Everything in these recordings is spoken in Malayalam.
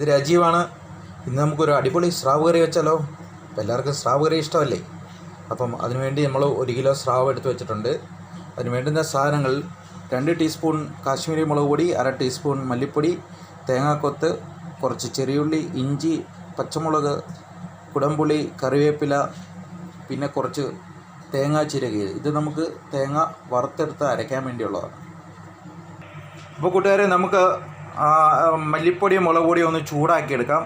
ഇത് രാജീവാണ്. ഇന്ന് നമുക്കൊരു അടിപൊളി സ്രാവ് കറി വെച്ചാലോ? അപ്പോൾ എല്ലാവർക്കും സ്രാവ് കറി ഇഷ്ടമല്ലേ? അപ്പം അതിനുവേണ്ടി നമ്മൾ 1 കിലോ സ്രാവ് എടുത്ത് വെച്ചിട്ടുണ്ട്. അതിന് വേണ്ടുന്ന സാധനങ്ങൾ 2 ടീസ്പൂൺ കാശ്മീരി മുളക് പൊടി, 1/2 ടീസ്പൂൺ മല്ലിപ്പൊടി, തേങ്ങാക്കൊത്ത്, കുറച്ച് ചെറിയുള്ളി, ഇഞ്ചി, പച്ചമുളക്, കുടംപുളി, കറിവേപ്പില, പിന്നെ കുറച്ച് തേങ്ങ ചിരകിയത്. ഇത് നമുക്ക് തേങ്ങ വറുത്തെടുത്ത് അരയ്ക്കാൻ വേണ്ടിയുള്ളതാണ്. അപ്പോൾ കൂട്ടുകാരെ, നമുക്ക് മല്ലിപ്പൊടിയും മുളക് പൊടിയും ഒന്ന് ചൂടാക്കിയെടുക്കാം.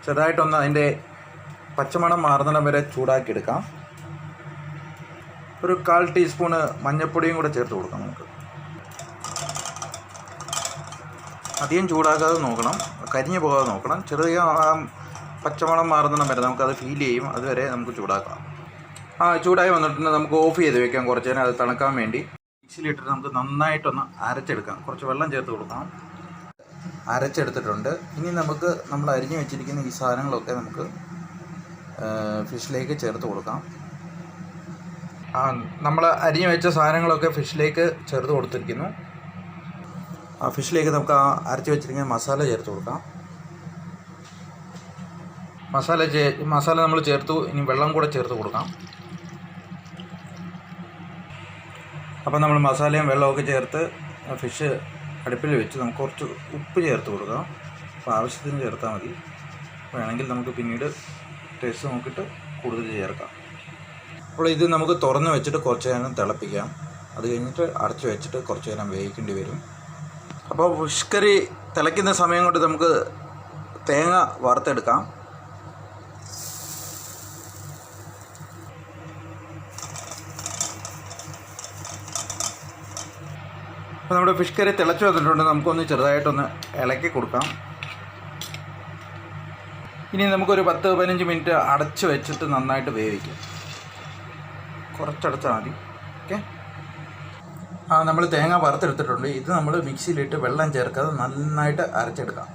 ചെറുതായിട്ടൊന്ന് അതിൻ്റെ പച്ചമണം മാറുന്നിടം വരെ ചൂടാക്കിയെടുക്കാം. ഒരു 1/4 ടീസ്പൂണ് മഞ്ഞൾപ്പൊടിയും കൂടെ ചേർത്ത് കൊടുക്കാം. നമുക്ക് അധികം ചൂടാക്കാതെ നോക്കണം, കരിഞ്ഞു പോകാതെ നോക്കണം. ചെറിയ പച്ചമണം മാറുന്നിടം വരെ നമുക്കത് ഫീൽ ചെയ്യും. അതുവരെ നമുക്ക് ചൂടാക്കാം. ചൂടായി വന്നിട്ടുണ്ട്. നമുക്ക് ഓഫ് ചെയ്ത് വെക്കാം കുറച്ച് നേരം, അത് തണുക്കാൻ വേണ്ടി. മിക്സിയിലിട്ടിട്ട് നമുക്ക് നന്നായിട്ടൊന്ന് അരച്ചെടുക്കാം. കുറച്ച് വെള്ളം ചേർത്ത് കൊടുക്കാം. അരച്ചെടുത്തിട്ടുണ്ട്. ഇനി നമുക്ക് നമ്മൾ അരിഞ്ഞു വെച്ചിരിക്കുന്ന ഈ സാധനങ്ങളൊക്കെ നമുക്ക് ഫിഷിലേക്ക് ചേർത്ത് കൊടുക്കാം. നമ്മൾ അരിഞ്ഞു വെച്ച സാധനങ്ങളൊക്കെ ഫിഷിലേക്ക് ചേർത്ത് കൊടുത്തിരിക്കുന്നു. ആ ഫിഷിലേക്ക് നമുക്ക് അരച്ച് വെച്ചിരിക്കുന്ന മസാല ചേർത്ത് കൊടുക്കാം. മസാല നമ്മൾ ചേർത്തു. ഇനി വെള്ളം കൂടെ ചേർത്ത് കൊടുക്കാം. അപ്പോൾ നമ്മൾ മസാലയും വെള്ളമൊക്കെ ചേർത്ത് ഫിഷ് അടുപ്പിൽ വെച്ച് നമുക്ക് കുറച്ച് ഉപ്പ് ചേർത്ത് കൊടുക്കാം. അപ്പോൾ ആവശ്യത്തിന് ചേർത്താൽ മതി. വേണമെങ്കിൽ നമുക്ക് പിന്നീട് ടേസ്റ്റ് നോക്കിയിട്ട് കൂടുതൽ ചേർക്കാം. അപ്പോൾ ഇത് നമുക്ക് തുറന്ന് വെച്ചിട്ട് കുറച്ച് നേരം തിളപ്പിക്കാം. അത് കഴിഞ്ഞിട്ട് അടച്ച് വെച്ചിട്ട് കുറച്ച് നേരം വേവിക്കേണ്ടി വരും. അപ്പോൾ ഫിഷ് കറി തിളയ്ക്കുന്ന സമയം കൊണ്ട് നമുക്ക് തേങ്ങ വറുത്തെടുക്കാം. അപ്പോൾ നമ്മുടെ ഫിഷ് കറി തിളച്ച് വന്നിട്ടുണ്ട്. നമുക്കൊന്ന് ചെറുതായിട്ടൊന്ന് ഇളക്കി കൊടുക്കാം. ഇനി നമുക്കൊരു 10-15 മിനിറ്റ് അടച്ച് വെച്ചിട്ട് നന്നായിട്ട് വേവിക്കാം. കുറച്ചടച്ചാൽ മതി. ഓക്കെ. നമ്മൾ തേങ്ങ വറുത്തെടുത്തിട്ടുണ്ട്. ഇത് നമ്മൾ മിക്സിയിലിട്ട് വെള്ളം ചേർക്കാതെ നന്നായിട്ട് അരച്ചെടുക്കാം.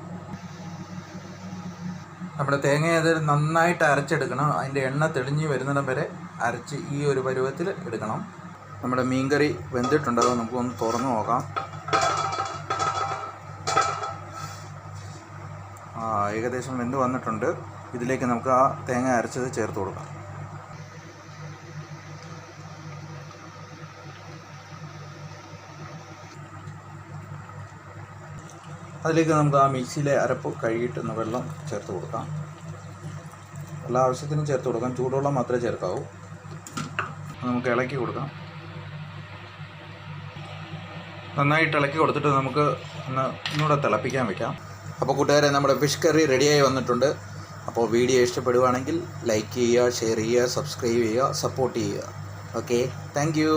നമ്മുടെ തേങ്ങ അത് നന്നായിട്ട് അരച്ചെടുക്കണം. അതിൻ്റെ എണ്ണ തെളിഞ്ഞ് വരുന്നിടം വരെ അരച്ച് ഈ ഒരു പരുവത്തിൽ എടുക്കണം. നമ്മുടെ മീൻകറി വെന്തിട്ടുണ്ടോ നമുക്കൊന്ന് തുറന്ന് നോക്കാം. ഏകദേശം വെന്ത് വന്നിട്ടുണ്ട്. ഇതിലേക്ക് നമുക്ക് ആ തേങ്ങ അരച്ചത് ചേർത്ത് കൊടുക്കാം. അതിലേക്ക് നമുക്ക് ആ മിക്സിയിലെ അരപ്പ് കഴുകിയിട്ടൊന്ന് വെള്ളം ചേർത്ത് കൊടുക്കാം. എല്ലാ ആവശ്യത്തിനും ചേർത്ത് കൊടുക്കാം. ചൂടുവെള്ളം മാത്രമേ ചേർക്കാവൂ. നമുക്ക് ഇളക്കി കൊടുക്കാം. നന്നായിട്ട് ഇളക്കി കൊടുത്തിട്ട് നമുക്ക് ഒന്നുകൂടെ തിളപ്പിക്കാൻ വയ്ക്കാം. അപ്പോൾ കൂട്ടുകാരെ, നമ്മുടെ ഫിഷ് കറി റെഡിയായി വന്നിട്ടുണ്ട്. അപ്പോൾ വീഡിയോ ഇഷ്ടപ്പെടുവാണെങ്കിൽ ലൈക്ക് ചെയ്യുക, ഷെയർ ചെയ്യുക, സബ്സ്ക്രൈബ് ചെയ്യുക, സപ്പോർട്ട് ചെയ്യുക. Okay, thank you.